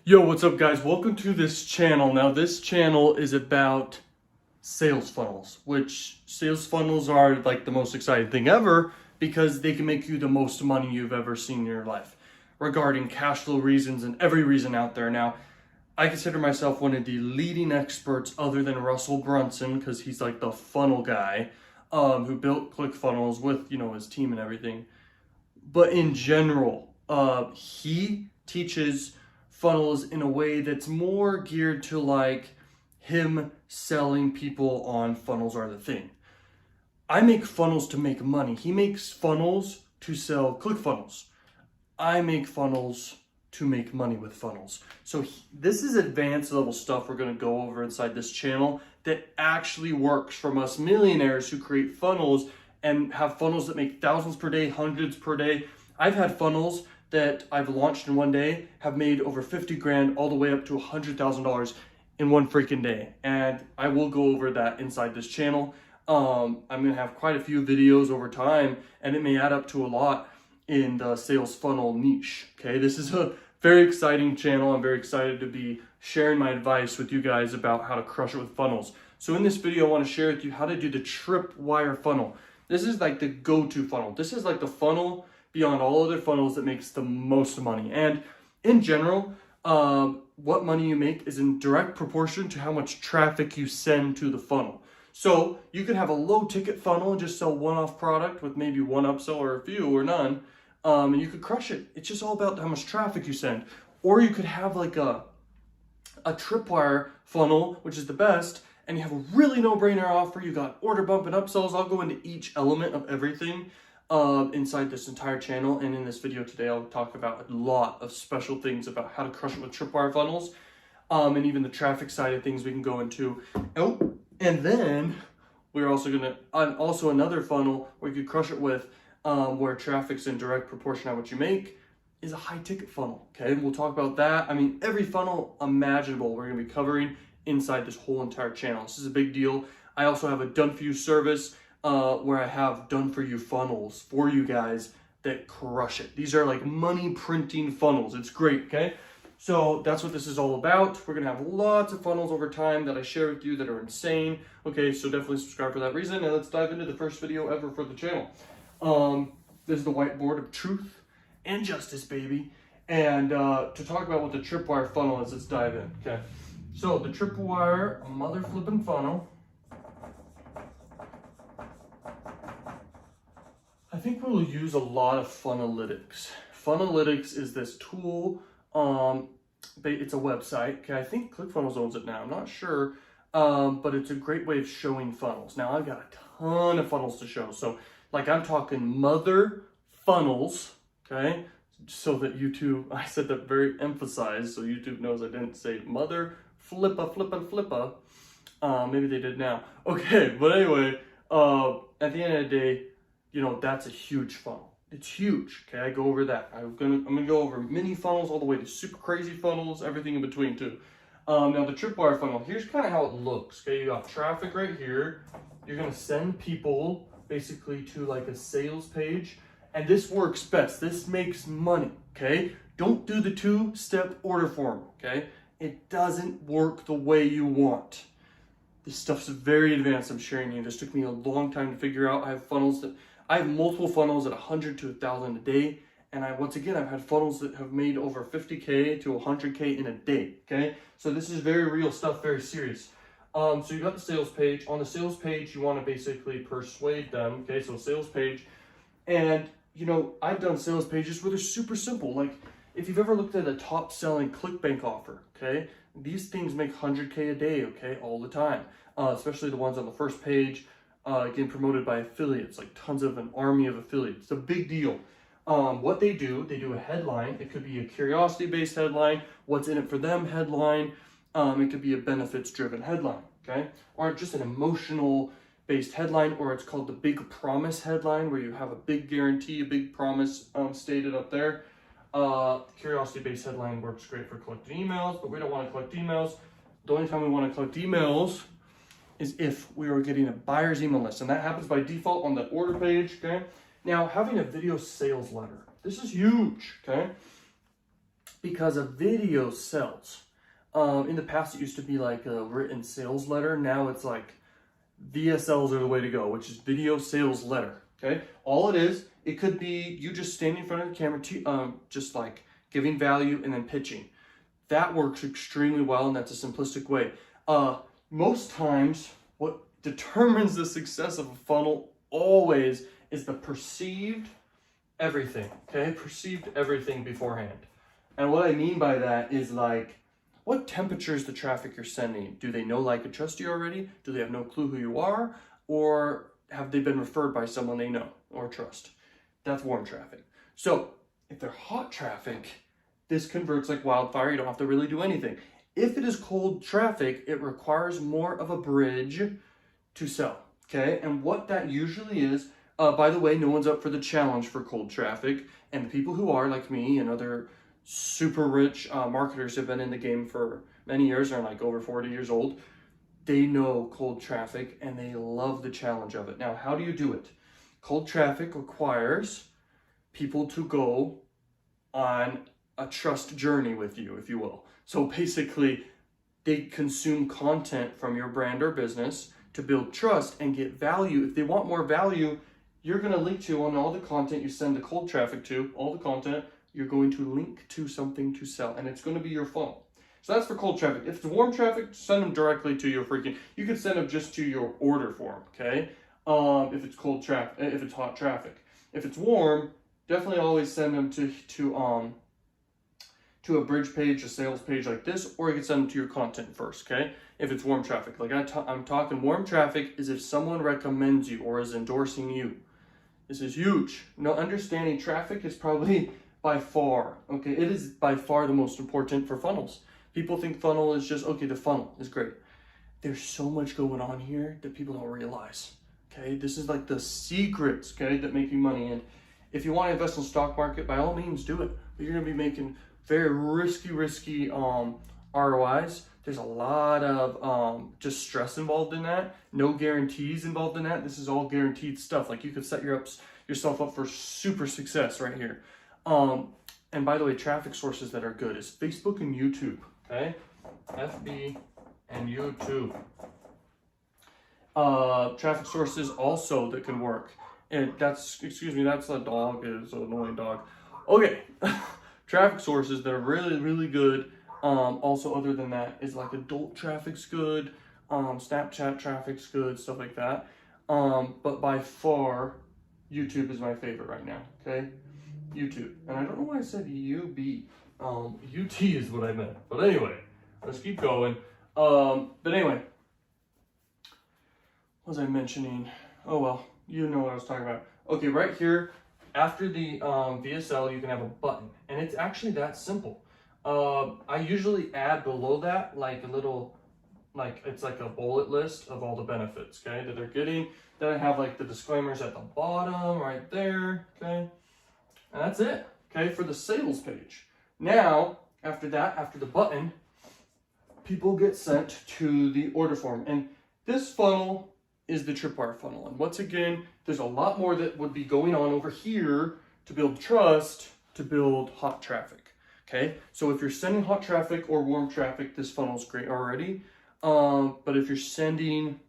Yo, what's up guys? Welcome to this channel. Now this channel is about sales funnels, which sales funnels are like the most exciting thing ever because they can make you the most money you've ever seen in your life regarding cash flow reasons and every reason out there. Now, I consider myself one of the leading experts other than Russell Brunson because he's like the funnel guy who built ClickFunnels with, his team and everything. But in general, he teaches funnels in a way that's more geared to like him selling people on funnels are the thing. I make funnels to make money. He makes funnels to sell ClickFunnels. I make funnels to make money with funnels. So this is advanced level stuff we're going to go over inside this channel that actually works from us millionaires who create funnels and have funnels that make thousands per day, hundreds per day. I've had funnels that I've launched in one day have made over 50 grand all the way up to $100,000 in one freaking day. And I will go over that inside this channel. I'm gonna have quite a few videos over time and it may add up to a lot in the sales funnel niche. Okay, this is a very exciting channel. I'm very excited to be sharing my advice with you guys about how to crush it with funnels. So in this video, I want to share with you how to do the tripwire funnel. This is like the go-to funnel. This is like the funnel beyond all other funnels that makes the most money. And in general, what money you make is in direct proportion to how much traffic you send to the funnel. So you could have a low ticket funnel and just sell one-off product with maybe one upsell or a few or none, and you could crush it. It's just all about how much traffic you send. Or you could have like a tripwire funnel, which is the best, and you have a really no-brainer offer. You got order bump and upsells. I'll go into each element of everything inside this entire channel, and in this video today I'll talk about a lot of special things about how to crush it with tripwire funnels, and even the traffic side of things we can go into. Oh, and then we're also gonna also another funnel where you could crush it with where traffic's in direct proportion to what you make is a high ticket funnel. Okay, and we'll talk about that. I mean, every funnel imaginable we're gonna be covering inside this whole entire channel. This is a big deal. I also have a done for you service where I have done for you funnels for you guys that crush it. These are like money printing funnels. It's great, okay? So that's what this is all about. We're gonna have lots of funnels over time that I share with you that are insane. Okay, so definitely subscribe for that reason. And let's dive into the first video ever for the channel. This is the whiteboard of truth and justice, baby. And to talk about what the tripwire funnel is, let's dive in, okay? So the tripwire mother flipping funnel, I think we'll use a lot of Funalytics. Funalytics is this tool, it's a website. Okay, I think ClickFunnels owns it now, I'm not sure, but it's a great way of showing funnels. Now I've got a ton of funnels to show. So like I'm talking mother funnels, okay? So that YouTube, I said that very emphasized, so YouTube knows I didn't say mother flippa. Maybe they did now. Okay, but anyway, at the end of the day, that's a huge funnel. It's huge. Okay, I go over that. I'm gonna go over mini funnels all the way to super crazy funnels, everything in between too. Now the tripwire funnel, here's kind of how it looks. Okay, you got traffic right here. You're gonna send people basically to like a sales page, and this works best. This makes money. Okay, don't do the two-step order form. Okay, it doesn't work the way you want. This stuff's very advanced. I'm sharing you. This took me a long time to figure out. I have multiple funnels at 100 to 1,000 a day. And I've had funnels that have made over 50K to 100K in a day, okay? So this is very real stuff, very serious. So you got the sales page. On the sales page, you want to basically persuade them, okay? So sales page. And, I've done sales pages where they're super simple. Like if you've ever looked at a top selling ClickBank offer, okay? These things make 100K a day, okay? All the time, especially the ones on the first page. Getting promoted by affiliates, like tons of an army of affiliates. It's a big deal. What they do a headline. It could be a curiosity-based headline, what's in it for them headline. It could be a benefits-driven headline, okay? Or just an emotional-based headline, or it's called the big promise headline, where you have a big guarantee, a big promise stated up there. Curiosity-based headline works great for collecting emails, but we don't want to collect emails. The only time we want to collect emails is if we are getting a buyer's email list, and that happens by default on the order page, okay? Now, having a video sales letter, this is huge, okay? because a video sells. In the past, it used to be like a written sales letter. Now it's like VSLs are the way to go, which is video sales letter. Okay, all it is, it could be you just standing in front of the camera, just like giving value and then pitching. That works extremely well, and that's a simplistic way. Most times, what determines the success of a funnel always is the perceived everything. Okay, perceived everything beforehand. And what I mean by that is like, what temperature is the traffic you're sending? Do they know, like, and trust you already? Do they have no clue who you are? Or have they been referred by someone they know or trust? That's warm traffic. So if they're hot traffic, this converts like wildfire. You don't have to really do anything. If it is cold traffic, it requires more of a bridge to sell. Okay, and what that usually is, by the way, no one's up for the challenge for cold traffic. And the people who are, like me and other super rich marketers have been in the game for many years, are like over 40 years old. They know cold traffic and they love the challenge of it. Now, how do you do it? Cold traffic requires people to go on a trust journey with you, if you will. So basically, they consume content from your brand or business to build trust and get value. If they want more value, you're going to link to, on all the content you send the cold traffic to, all the content, you're going to link to something to sell, and it's going to be your funnel. So that's for cold traffic. If it's warm traffic, send them directly to your you could send them just to your order form, okay? If it's cold traffic, if it's hot traffic. If it's warm, definitely always send them to a bridge page, a sales page like this, or you can send them to your content first, okay? If it's warm traffic. Like I'm talking warm traffic is if someone recommends you or is endorsing you. This is huge. Now, understanding traffic is probably by far, okay, it is by far the most important for funnels. People think funnel is just, okay, the funnel is great. There's so much going on here that people don't realize, okay? This is like the secrets, okay, that make you money. And if you want to invest in the stock market, by all means do it. But you're going to be making very risky ROIs. There's a lot of just stress involved in that. No guarantees involved in that. This is all guaranteed stuff. Like you could set yourself up for super success right here. And by the way, traffic sources that are good is Facebook and YouTube, okay? FB and YouTube. Traffic sources also that can work. And that's, excuse me, that's a dog, it's an annoying dog. Okay, traffic sources that are really, really good. Also, other than that, is like adult traffic's good, Snapchat traffic's good, stuff like that. But by far, YouTube is my favorite right now, okay? YouTube. And I don't know why I said UB. UT is what I meant. But anyway, let's keep going. But anyway, what was I mentioning? Oh, well, you know what I was talking about. Okay, right here, after the VSL, you can have a button. And it's actually that simple. I usually add below that, like a little, like, it's like a bullet list of all the benefits, okay, that they're getting. Then I have like the disclaimers at the bottom right there, okay. And that's it, okay, for the sales page. Now, after that, after the button, people get sent to the order form. And this funnel is the tripwire funnel. And once again, there's a lot more that would be going on over here to build trust, to build hot traffic, okay? So if you're sending hot traffic or warm traffic, this funnel's great already. But if you're sending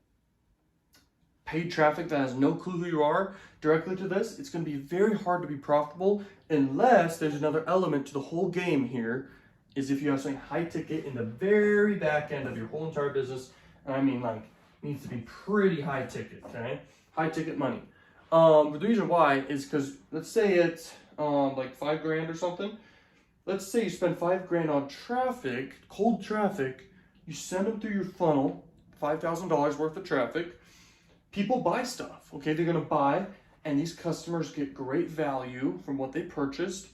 paid traffic that has no clue who you are directly to this, it's going to be very hard to be profitable unless there's another element to the whole game here, is if you have something high ticket in the very back end of your whole entire business. And I mean, like, it needs to be pretty high ticket, okay? High ticket money. But the reason why is because, let's say it's like $5,000 or something. Let's say you spend $5,000 on traffic, cold traffic. You send them through your funnel, $5,000 worth of traffic. People buy stuff, okay? They're gonna buy, and these customers get great value from what they purchased.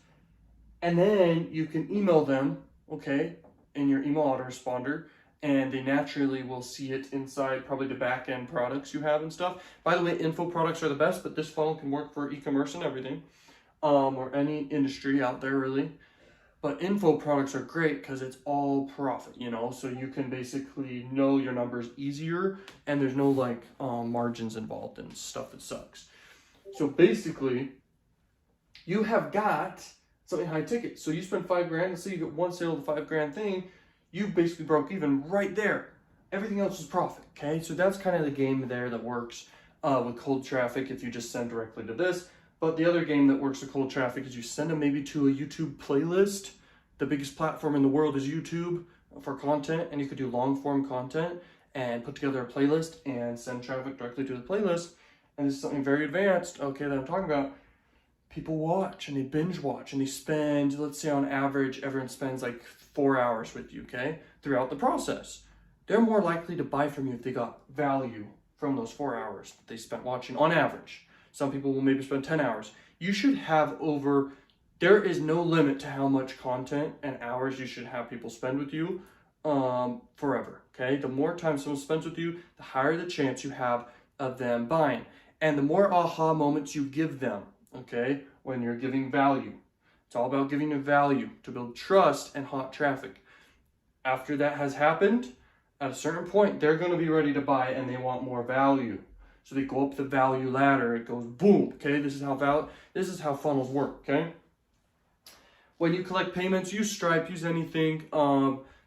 And then you can email them, okay, in your email autoresponder, and they naturally will see it inside probably the back end products you have and stuff. By the way, info products are the best, but this funnel can work for e-commerce and everything, or any industry out there really. But info products are great because it's all profit, you know, so you can basically know your numbers easier, and there's no like margins involved and stuff that sucks. So basically, you have got something high ticket. So you spend $5,000, let's say you get one sale of the $5,000 thing, you basically broke even right there. Everything else is profit, okay? So that's kind of the game there that works with cold traffic if you just send directly to this. But the other game that works with cold traffic is you send them maybe to a YouTube playlist. The biggest platform in the world is YouTube for content, and you could do long form content and put together a playlist and send traffic directly to the playlist. And this is something very advanced, okay, that I'm talking about. People watch and they binge watch and they spend, let's say on average, everyone spends like 4 hours with you, okay, throughout the process. They're more likely to buy from you if they got value from those 4 hours that they spent watching on average. Some people will maybe spend 10 hours. You should have there is no limit to how much content and hours you should have people spend with you forever, okay? The more time someone spends with you, the higher the chance you have of them buying. And the more aha moments you give them, okay, when you're giving value. It's all about giving a value to build trust and hot traffic. After that has happened, at a certain point, they're going to be ready to buy and they want more value. So they go up the value ladder. It goes boom, okay? This is how funnels work, okay? When you collect payments, use Stripe, use anything.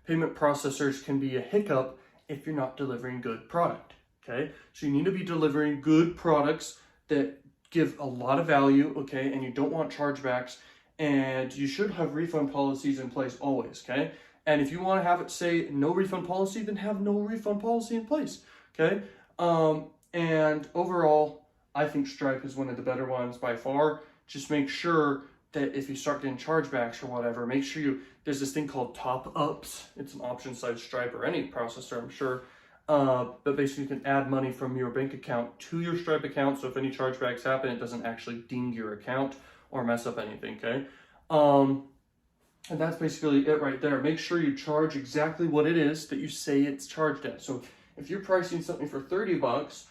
Payment processors can be a hiccup if you're not delivering good product, okay? So you need to be delivering good products that give a lot of value, okay? And you don't want chargebacks, and you should have refund policies in place always, okay? And if you want to have it say no refund policy, then have no refund policy in place, okay? And overall, I think Stripe is one of the better ones by far. Just make sure that if you start getting chargebacks or whatever, make sure there's this thing called top ups. It's an option side Stripe or any processor, I'm sure. But basically you can add money from your bank account to your Stripe account. So if any chargebacks happen, it doesn't actually ding your account or mess up anything, okay? And that's basically it right there. Make sure you charge exactly what it is that you say it's charged at. So if you're pricing something for $30,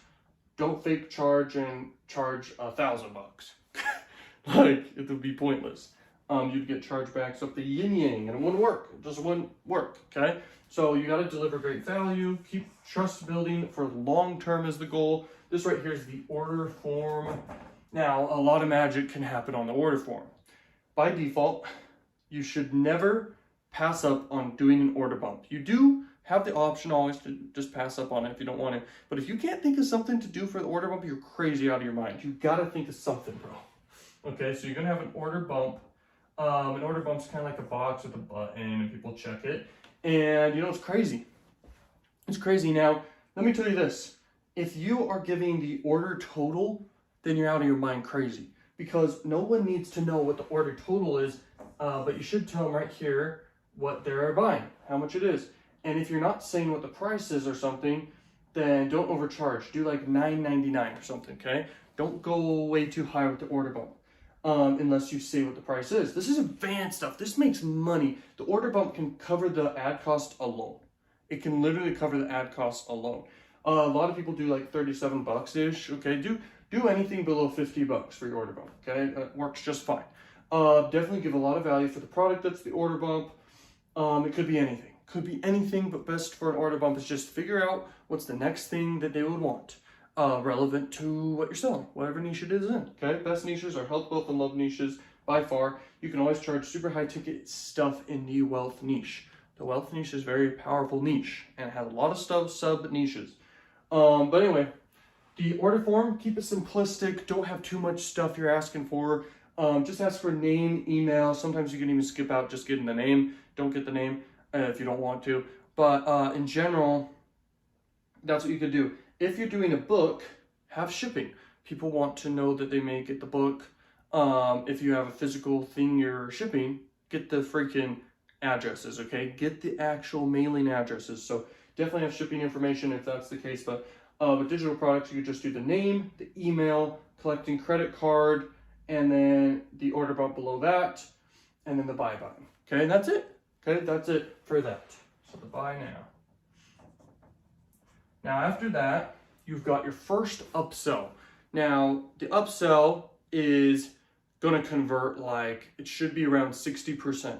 don't fake charge and charge $1,000. Like, it would be pointless. You'd get chargebacks up the yin yang and it wouldn't work. It just wouldn't work, okay? So you got to deliver great value, keep trust building for long term is the goal. This right here is the order form. Now, a lot of magic can happen on the order form. By default, you should never pass up on doing an order bump. You do have the option always to just pass up on it if you don't want it. But if you can't think of something to do for the order bump, you're crazy out of your mind. You got to think of something, bro. Okay, so you're going to have an order bump. An order bump's kind of like a box with a button and people check it. And you know, it's crazy. It's crazy. Now, let me tell you this. If you are giving the order total, then you're out of your mind crazy. Because no one needs to know what the order total is, but you should tell them right here what they're buying, how much it is. And if you're not saying what the price is or something, then don't overcharge. Do like $9.99 or something, okay? Don't go way too high with the order bump. Unless you say what the price is. This is advanced stuff. This makes money. The order bump can cover the ad cost alone. It can literally cover the ad cost alone. A lot of people do like $37-ish. Okay, do anything below $50 for your order bump. Okay, it works just fine. Definitely give a lot of value for the product that's the order bump. It could be anything. Could be anything, but best for an order bump is just figure out what's the next thing that they would want. Relevant to what you're selling, whatever niche it is in, okay? Best niches are health, wealth, and love niches by far. You can always charge super high ticket stuff in the wealth niche. The wealth niche is a very powerful niche and it has a lot of stuff, sub niches. But anyway, the order form, keep it simplistic. Don't have too much stuff you're asking for. Just ask for name, email. Sometimes you can even skip out just getting the name. Don't get the name if you don't want to. But in general, that's what you could do. If you're doing a book, have shipping. People want to know that they may get the book. If you have a physical thing you're shipping, get the freaking addresses, okay? Get the actual mailing addresses. So definitely have shipping information if that's the case. But with digital products, you could just do the name, the email, collecting credit card, and then the order bump below that, and then the buy button. Okay, and that's it. Okay, that's it for that. So the buy now. Now after that, you've got your first upsell. Now the upsell is going to convert like, it should be around 60%.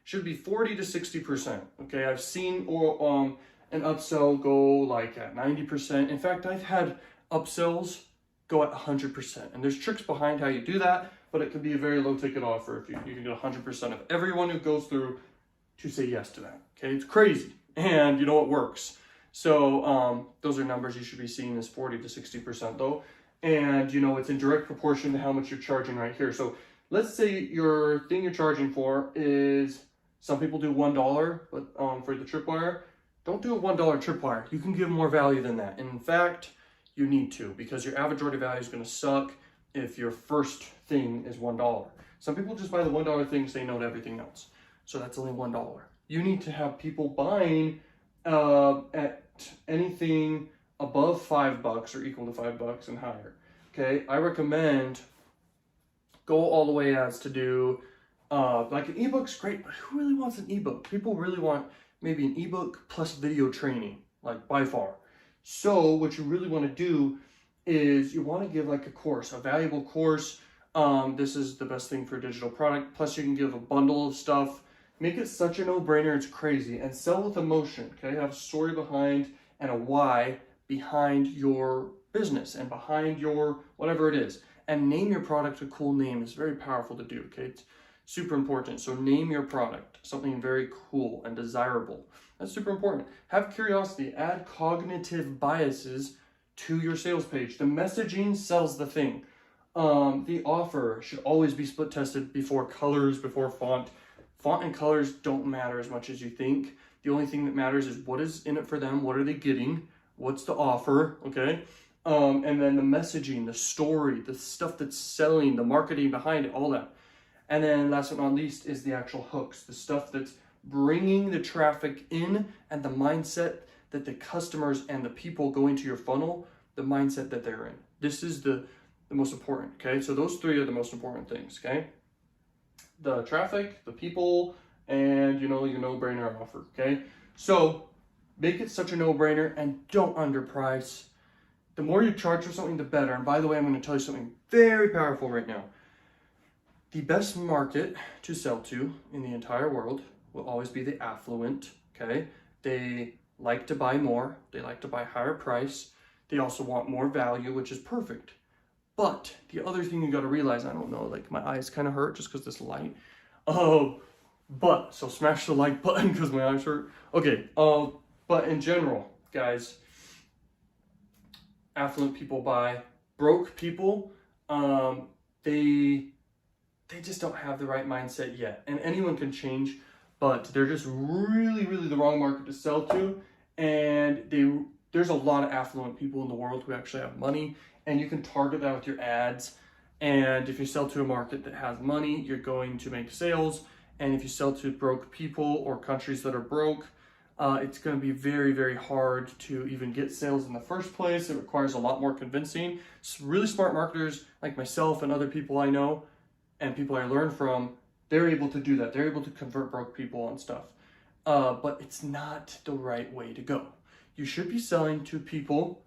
Should be 40 to 60%. Okay, I've seen an upsell go like at 90%. In fact, I've had upsells go at 100%. And there's tricks behind how you do that. but it could be a very low ticket offer if you can get 100% of everyone who goes through to say yes to that. Okay, it's crazy, and you know it works. So those are numbers you should be seeing as 40 to 60% though, and you know it's in direct proportion to how much you're charging right here. So let's say your thing you're charging for is, some people do $1, but for the tripwire, don't do a $1 tripwire. You can give more value than that. And in fact, you need to, because your average order value is going to suck if your first thing is $1. Some people just buy the $1 thing, say no to everything else. So that's only $1. You need to have people buying at anything above $5 or equal to $5 and higher. Okay, I recommend go all the way as to do like an ebook's great, but who really wants an ebook? People really want maybe an ebook plus video training, like by far. So what you really want to do is you want to give like a course, a valuable course. This is the best thing for a digital product. Plus you can give a bundle of stuff. Make it such a no-brainer, it's crazy. And sell with emotion, okay? Have a story behind and a why behind your business and behind your whatever it is. And name your product a cool name. It's very powerful to do, okay? It's super important. So name your product something very cool and desirable. That's super important. Have curiosity. Add cognitive biases to your sales page. The messaging sells the thing. The offer should always be split tested before colors, before font. Font and colors don't matter as much as you think. The only thing that matters is what is in it for them, what are they getting, what's the offer, okay? And then the messaging, the story, the stuff that's selling, the marketing behind it, all that. And then last but not least is the actual hooks, the stuff that's bringing the traffic in and the mindset that the customers and the people going to your funnel, the mindset that they're in. This is the most important, okay? So those three are the most important things, okay? The traffic, the people, and you know, your no-brainer offer, okay? So make it such a no-brainer and don't underprice. The more you charge for something, the better. And by the way, I'm going to tell you something very powerful right now. The best market to sell to in the entire world will always be the affluent, okay? They like to buy more. They like to buy higher price. They also want more value, which is perfect. But the other thing you got to realize, I don't know, like my eyes kind of hurt just because this light. But, so smash the like button because my eyes hurt. Okay, but in general, guys, affluent people buy. Broke people, they just don't have the right mindset yet. And anyone can change, but they're just really, really the wrong market to sell to. And there's a lot of affluent people in the world who actually have money, and you can target that with your ads. And if you sell to a market that has money, you're going to make sales. And if you sell to broke people or countries that are broke, it's going to be very, very hard to even get sales in the first place. It requires a lot more convincing. Really smart marketers like myself and other people I know and people I learn from, they're able to do that. They're able to convert broke people and stuff. But it's not the right way to go. You should be selling to people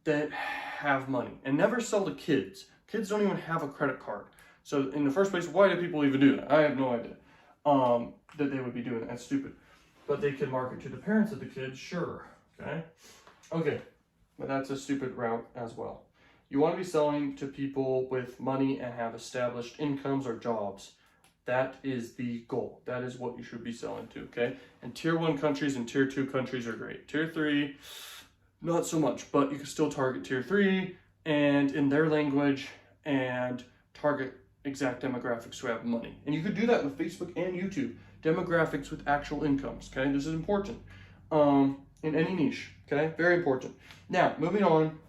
that have money, and never sell to kids. Kids don't even have a credit card. So in the first place, why do people even do that? I have no idea that they would be doing that. That's stupid. But they could market to the parents of the kids, sure, okay? Okay, but that's a stupid route as well. You want to be selling to people with money and have established incomes or jobs. That is the goal. That is what you should be selling to, okay? And tier 1 countries and tier 2 countries are great. Tier 3, not so much, but you can still target tier 3 and in their language and target exact demographics who have money. And you could do that with Facebook and YouTube. Demographics with actual incomes, okay? This is important in any niche, okay? Very important. Now, moving on,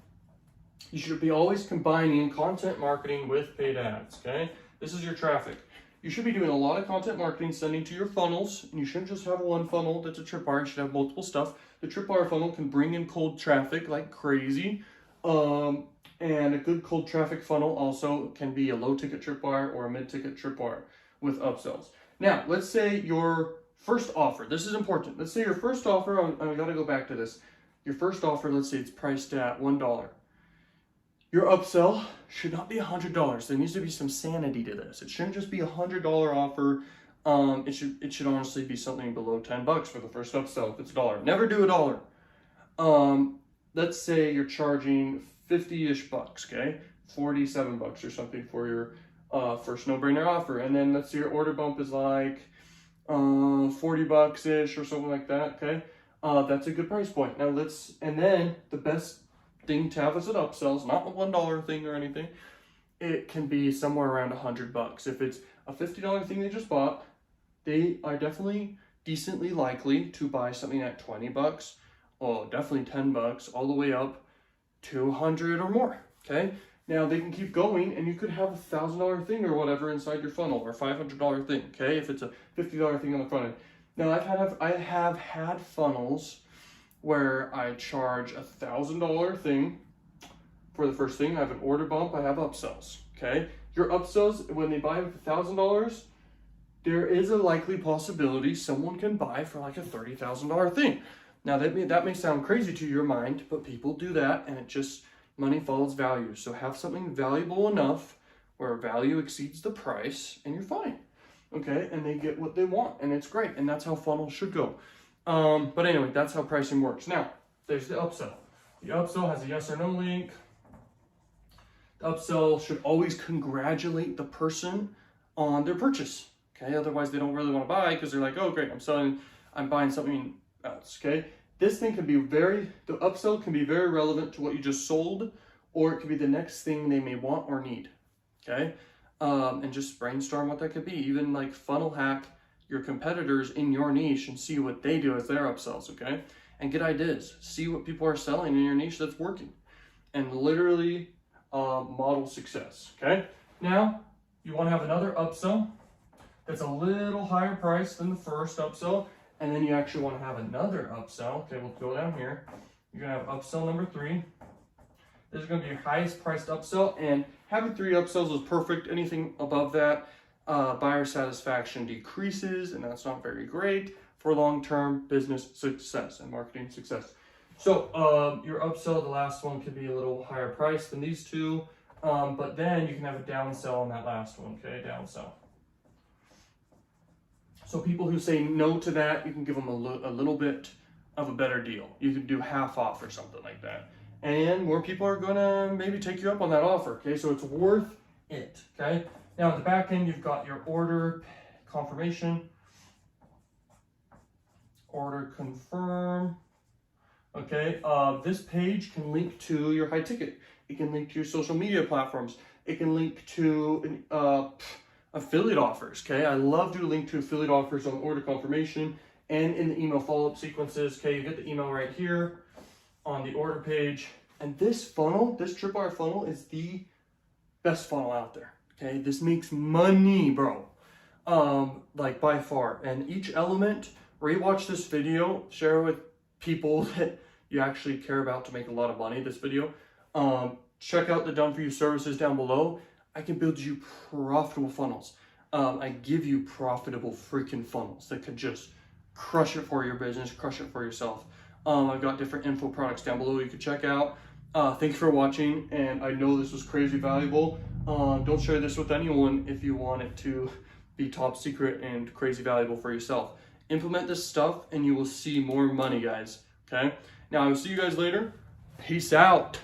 you should be always combining content marketing with paid ads, okay? This is your traffic. You should be doing a lot of content marketing, sending to your funnels, and you shouldn't just have one funnel that's a tripwire. You should have multiple stuff. The tripwire funnel can bring in cold traffic like crazy, and a good cold traffic funnel also can be a low-ticket tripwire or a mid-ticket tripwire with upsells. Now, let's say your first offer. This is important. Let's say your first offer, I got to go back to this. Your first offer, let's say it's priced at $1. Your upsell should not be $100. There needs to be some sanity to this. It shouldn't just be a $100 offer. It should honestly be something below $10 for the first upsell if it's $1. Never do $1. Let's say you're charging 50-ish bucks, okay? $47 or something for your first no-brainer offer. And then let's see, your order bump is like 40 bucks ish or something like that. Okay, that's a good price point. Now and then the best thing to have as an upsell is not a $1 thing or anything. It can be somewhere around 100 bucks. If it's a $50 thing they just bought, they are definitely decently likely to buy something at 20 bucks, or definitely 10 bucks, all the way up to 100 or more. Okay, now they can keep going, and you could have a $1,000 thing or whatever inside your funnel, or $500 thing. Okay, if it's a $50 thing on the front end. Now I have had funnels where I charge a $1,000 thing for the first thing. I have an order bump, I have upsells. Okay, your upsells, when they buy with $1,000, there is a likely possibility someone can buy for like a $30,000 thing. Now that may sound crazy to your mind, but people do that, and it just, money follows value. So have something valuable enough where value exceeds the price, and you're fine. Okay, and they get what they want, and it's great, and that's how funnels should go. But anyway, that's how pricing works. Now, there's the upsell. The upsell has a yes or no link. The upsell should always congratulate the person on their purchase. Okay, otherwise they don't really want to buy because they're like, oh great, I'm buying something else. Okay, this thing can be the upsell can be very relevant to what you just sold, or it could be the next thing they may want or need. Okay, and just brainstorm what that could be. Even like funnel hack your competitors in your niche and see what they do as their upsells. Okay, and get ideas. See what people are selling in your niche that's working, and literally model success. Okay, now you want to have another upsell that's a little higher price than the first upsell, and then you actually want to have another upsell. Okay, we'll go down here. You're gonna have upsell number 3. This is gonna be your highest priced upsell, and having 3 upsells is perfect. Anything above that, buyer satisfaction decreases, and that's not very great for long-term business success and marketing success. So your upsell, the last one, could be a little higher price than these two, but then you can have a downsell on that last one. Okay, downsell. So people who say no to that, you can give them a little bit of a better deal. You could do half off or something like that. And more people are gonna maybe take you up on that offer, okay? So it's worth it, okay? Now at the back end, you've got your order confirmation, order confirm, okay? This page can link to your high ticket. It can link to your social media platforms. It can link to affiliate offers, okay? I love to link to affiliate offers on order confirmation and in the email follow-up sequences, okay? You get the email right here on the order page. And this funnel, this tripwire funnel, is the best funnel out there, okay? This makes money, bro, like by far. And each element, rewatch this video, share it with people that you actually care about to make a lot of money, this video. Check out the done for you services down below. I can build you profitable funnels. I give you profitable freaking funnels that could just crush it for your business, crush it for yourself. I've got different info products down below you can check out. Thanks for watching, and I know this was crazy valuable. Don't share this with anyone if you want it to be top secret and crazy valuable for yourself. Implement this stuff and you will see more money, guys, okay? Now, I will see you guys later. Peace out.